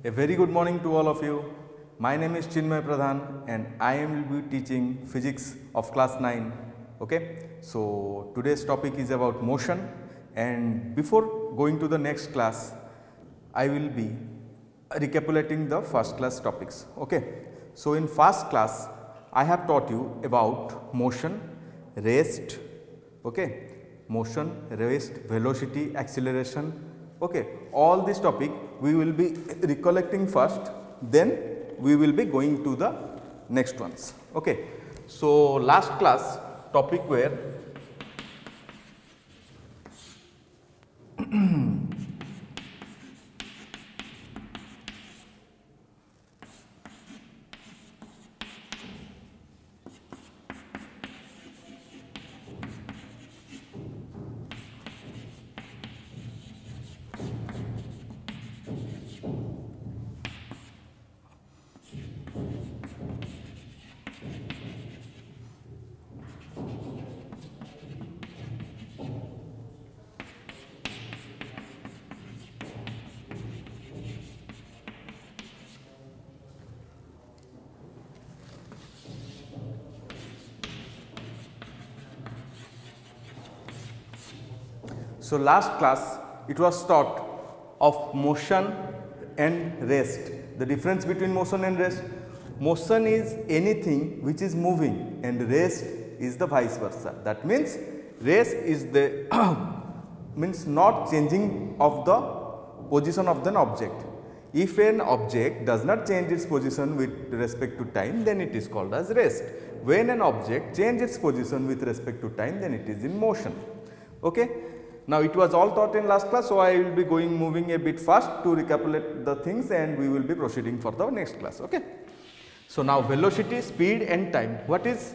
A very good morning to all of you. My name is Chinmay Pradhan and I will be teaching physics of class 9. Okay, so today's topic is about motion, and before going to the next class, I will be recapitulating the first class topics. Okay, so in first class, I have taught you about motion, rest, okay, motion, rest, velocity, acceleration. Okay, all this topic we will be recollecting first, then we will be going to the next ones. Okay, so last class topic were so last class it was taught of motion and rest. The difference between motion and rest: motion is anything which is moving and rest is the vice versa. That means rest is the means not changing of the position of an object. If an object does not change its position with respect to time, then it is called as rest. When an object changes its position with respect to time, then it is in motion. Okay. Now it was all taught in last class, so I will be moving a bit fast to recapitulate the things, and we will be proceeding for the next class. Okay. So now velocity, speed and time. What is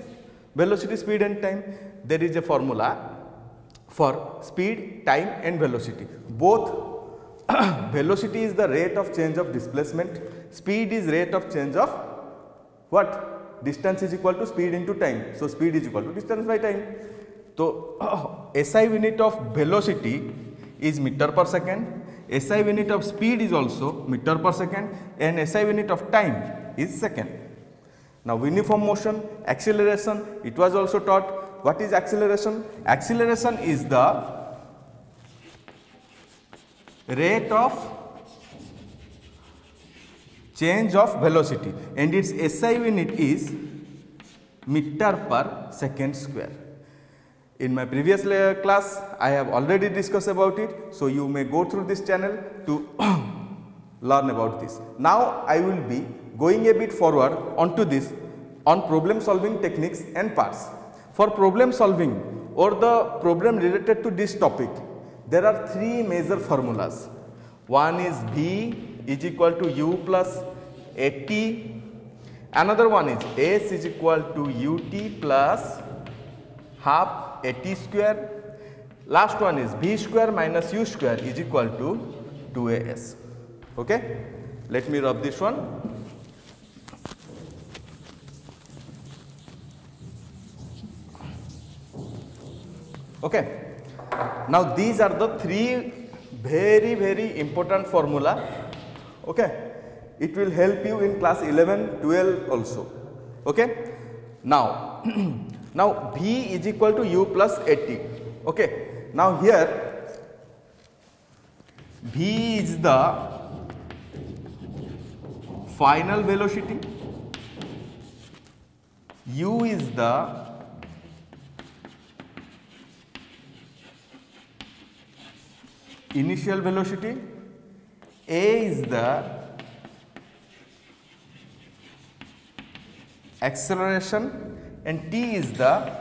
velocity, speed and time? There is a formula for speed, time and velocity. Both velocity is the rate of change of displacement, speed is rate of change of what? Distance is equal to speed into time. So speed is equal to distance by time. So SI unit of velocity is meter per second, SI unit of speed is also meter per second, and SI unit of time is second. Now uniform motion, acceleration, it was also taught. What is acceleration? Acceleration is the rate of change of velocity, and its SI unit is meter per second square. In my previous class, I have already discussed about it, so you may go through this channel to learn about this. Now I will be going a bit forward onto this on problem solving techniques and parts. For problem solving or the problem related to this topic, there are three major formulas. One is V is equal to U plus AT. Another one is S is equal to UT plus half AT square. Last one is V square minus U square is equal to 2AS. Okay. Let me rub this one. Okay. Now these are the three very important formula. Okay. It will help you in class 11, 12 also. Okay. Now now V is equal to U plus AT. Okay. Now here V is the final velocity, U is the initial velocity, A is the acceleration, and T is the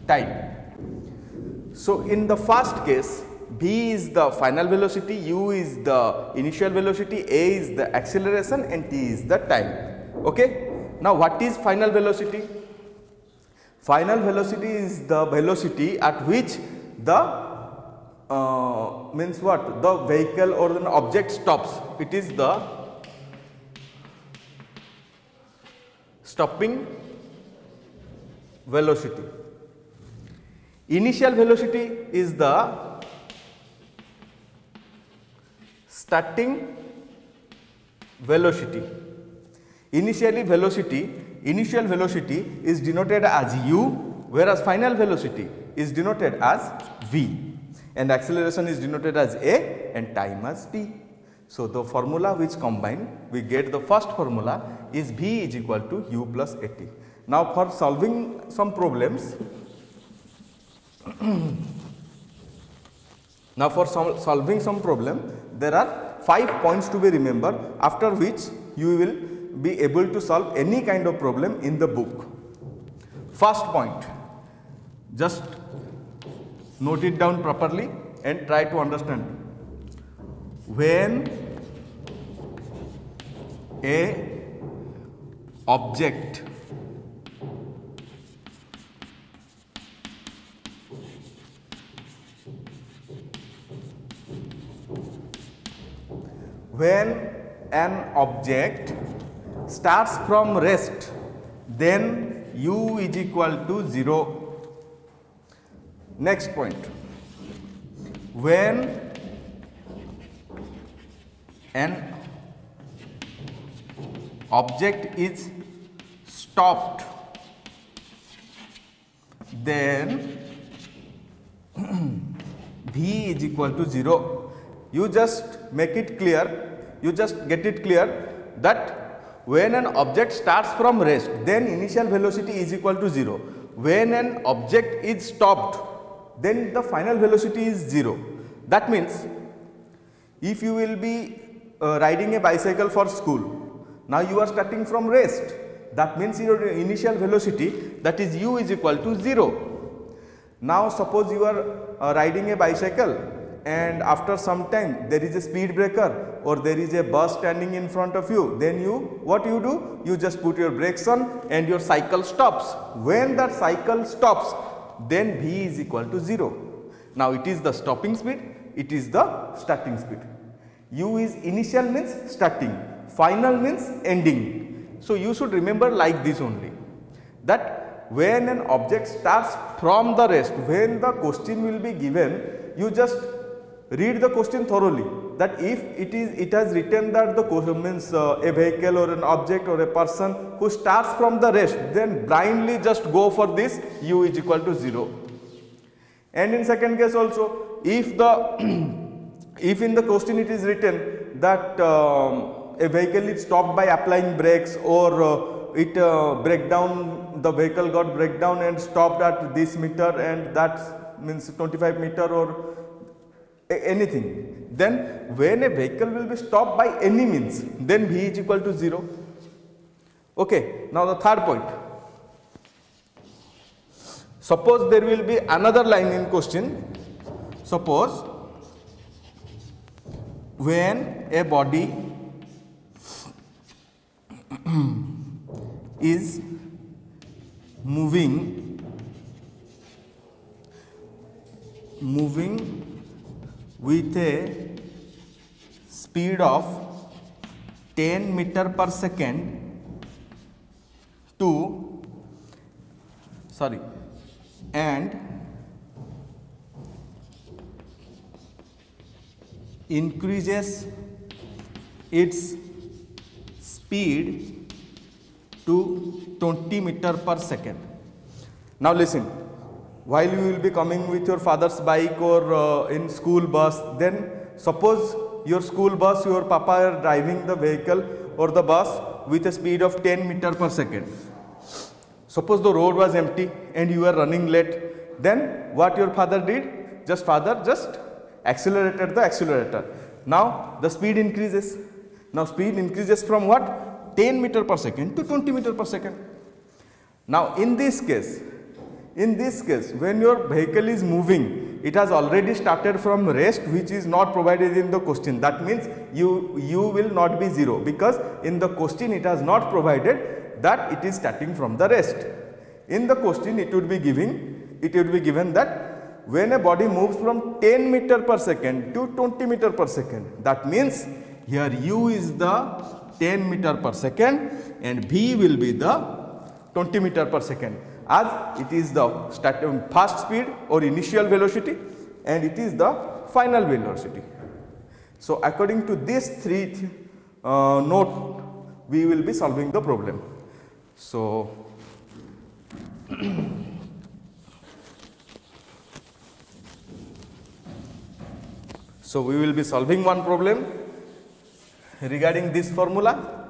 time. So in the first case, V is the final velocity, U is the initial velocity, A is the acceleration, and T is the time. Okay. Now what is final velocity? Final velocity is the velocity at which the means what? The vehicle or an object stops. It is the stopping velocity. Initial velocity is the starting velocity. Initial velocity is denoted as u, whereas final velocity is denoted as v, and acceleration is denoted as a and time as t. So the formula which combine, we get the first formula is v is equal to u plus at. Now for solving some problems, there are 5 points to be remembered, after which you will be able to solve any kind of problem in the book. First point, just note it down properly and try to understand. When a object starts from rest, then u is equal to 0. Next point, when an object is stopped, then v is equal to 0. You just make it clear, you just get it clear that when an object starts from rest, then initial velocity is equal to 0. When an object is stopped, then the final velocity is 0. That means if you will be riding a bicycle for school, now you are starting from rest, that means your initial velocity, that is u, is equal to 0. Now suppose you are riding a bicycle and after some time there is a speed breaker or there is a bus standing in front of you, then what you do? You just put your brakes on and your cycle stops. When that cycle stops, then v is equal to 0. Now it is the stopping speed, it is the starting speed. U is initial means starting, final means ending. So you should remember like this only, that when an object starts from the rest, when the question will be given, you just read the question thoroughly, that if it has written that the question means a vehicle or an object or a person who starts from the rest, then blindly just go for this u is equal to 0. And in second case also, if in the question it is written that a vehicle is stopped by applying brakes, or the vehicle got breakdown and stopped at this meter, and that means 25 meter or anything, then when a vehicle will be stopped by any means, then v is equal to 0. Okay. Now the third point, suppose there will be another line in question. Suppose when a body is moving with a speed of 10 meter per second and increases its speed to 20 meter per second. Now listen, while you will be coming with your father's bike or in school bus, then suppose your school bus, your papa are driving the vehicle or the bus with a speed of 10 meter per second. Suppose the road was empty and you are running late, then what your father did? Father just accelerated the accelerator. Now the speed increases. Now speed increases from what? 10 meter per second to 20 meter per second. Now in this case, when your vehicle is moving, it has already started from rest, which is not provided in the question. That means you will not be 0, because in the question it has not provided that it is starting from the rest. In the question it would be given that when a body moves from 10 meter per second to 20 meter per second, that means here u is the 10 meter per second and v will be the 20 meter per second, as it is the first speed or initial velocity and it is the final velocity. So according to these three note, we will be solving the problem. So so we will be solving one problem regarding this formula.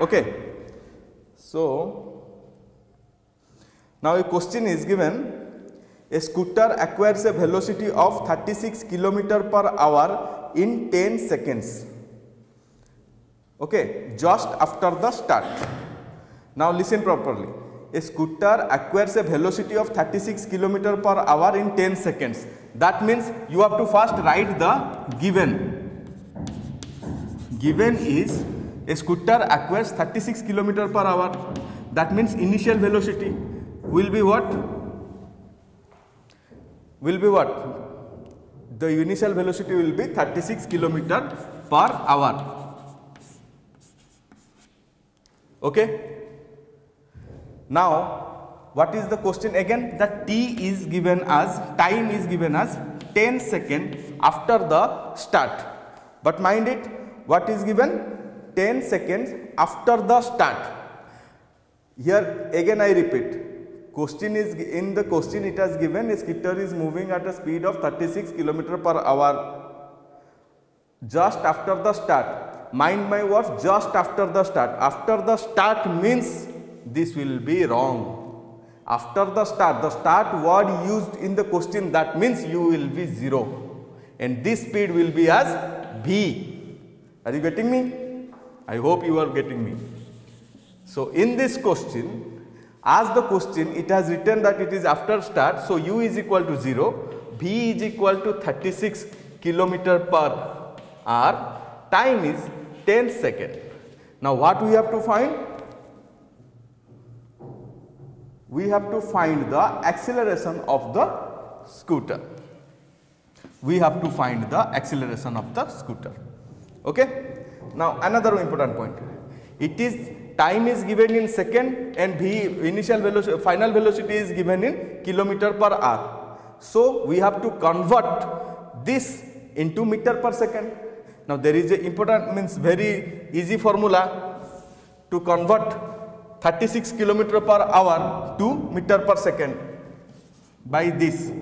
Okay. So now a question is given: a scooter acquires a velocity of 36 km per hour in 10 seconds. Okay, just after the start. Now listen properly. A scooter acquires a velocity of 36 km per hour in 10 seconds. That means you have to first write the given. Given is a scooter acquires 36 km per hour. That means initial velocity will be what? Will be what? The initial velocity will be 36 km per hour. Okay. Now, what is the question again? The t is given as, time is given as 10 seconds after the start. But mind it, what is given? 10 seconds after the start. Here again I repeat, question is, in the question it has given a scooter is moving at a speed of 36 km per hour just after the start. Mind my words, just after the start. After the start means this will be wrong. After the start word used in the question, that means you will be 0 and this speed will be as v. Are you getting me? I hope you are getting me. So in this question, as the question it has written that it is after start, so u is equal to 0, v is equal to 36 km per hour, time is 10 seconds. Now what we have to find? We have to find the acceleration of the scooter. We have to find the acceleration of the scooter. Okay. Now another important point. It is, time is given in second and v initial velocity, final velocity is given in kilometer per hour. So we have to convert this into meter per second. Now there is a important, means very easy formula to convert 36 km per hour to meter per second by this.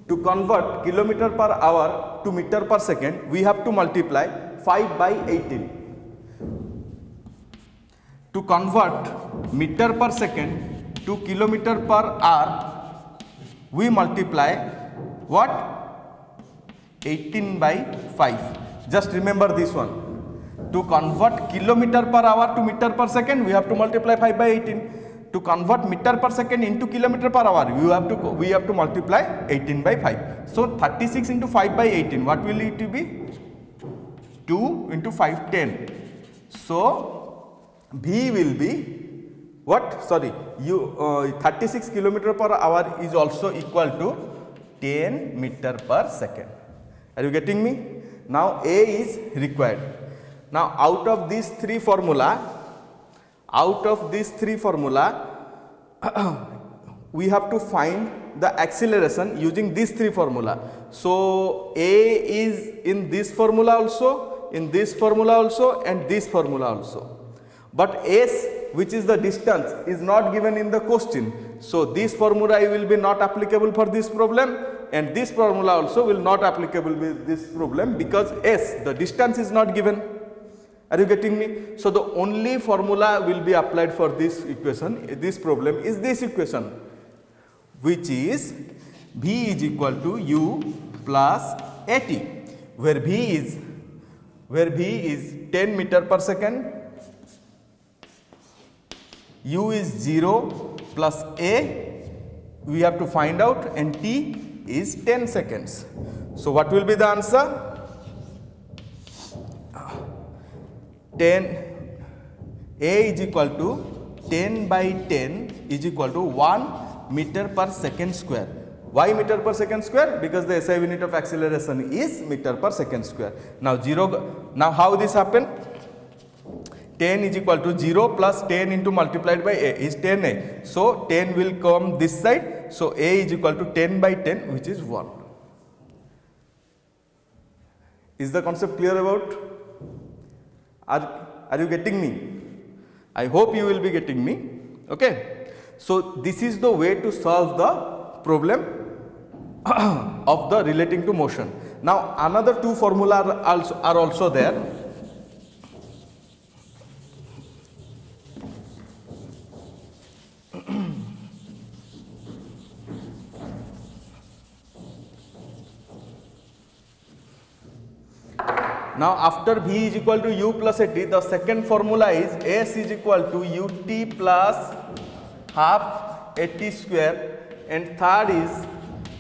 To convert kilometer per hour to meter per second, we have to multiply 5 by 18. To convert meter per second to kilometer per hour, we multiply what? 18 by 5. Just remember this one. To convert kilometer per hour to meter per second, we have to multiply 5 by 18. To convert meter per second into kilometer per hour, we have to multiply 18 by 5. So 36 into 5 by 18, what will it be? 2 into 5, 10. So v will be what? Sorry, 36 km per hour is also equal to 10 meter per second. Are you getting me? Now A is required. Now out of these three formula, we have to find the acceleration using these three formula. So A is in this formula also, in this formula also, and this formula also. But S, which is the distance, is not given in the question. So this formula will be not applicable for this problem, and this formula also will not applicable with this problem because S, the distance, is not given. Are you getting me? So the only formula will be applied for this equation, this problem, is this equation, which is v is equal to u plus at, where v is 10 meter per second, u is 0 plus a we have to find out, and t is 10 seconds. So what will be the answer? 10, A is equal to 10 by 10 is equal to 1 meter per second square. Why meter per second square? Because the SI unit of acceleration is meter per second square. Now now how this happen? 10 is equal to 0 plus 10 into multiplied by A is 10A. So 10 will come this side. So A is equal to 10 by 10, which is 1. Is the concept clear about? Are you getting me? I hope you will be getting me. Okay. So this is the way to solve the problem of the relating to motion. Now another two formula are also there. Now after V is equal to U plus AT, the second formula is S is equal to UT plus half AT square, and third is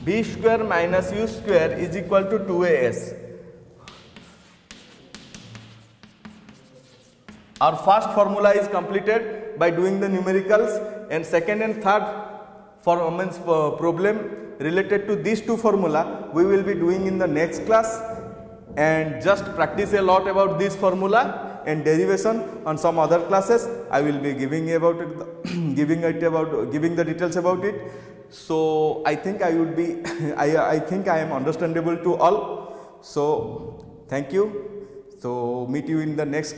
V square minus U square is equal to 2AS. Our first formula is completed by doing the numericals, and second and third problem related to these two formula we will be doing in the next class. And just practice a lot about this formula and derivation on some other classes. I will be giving about it, giving the details about it. So I think I would be I think I am understandable to all. So thank you. So meet you in the next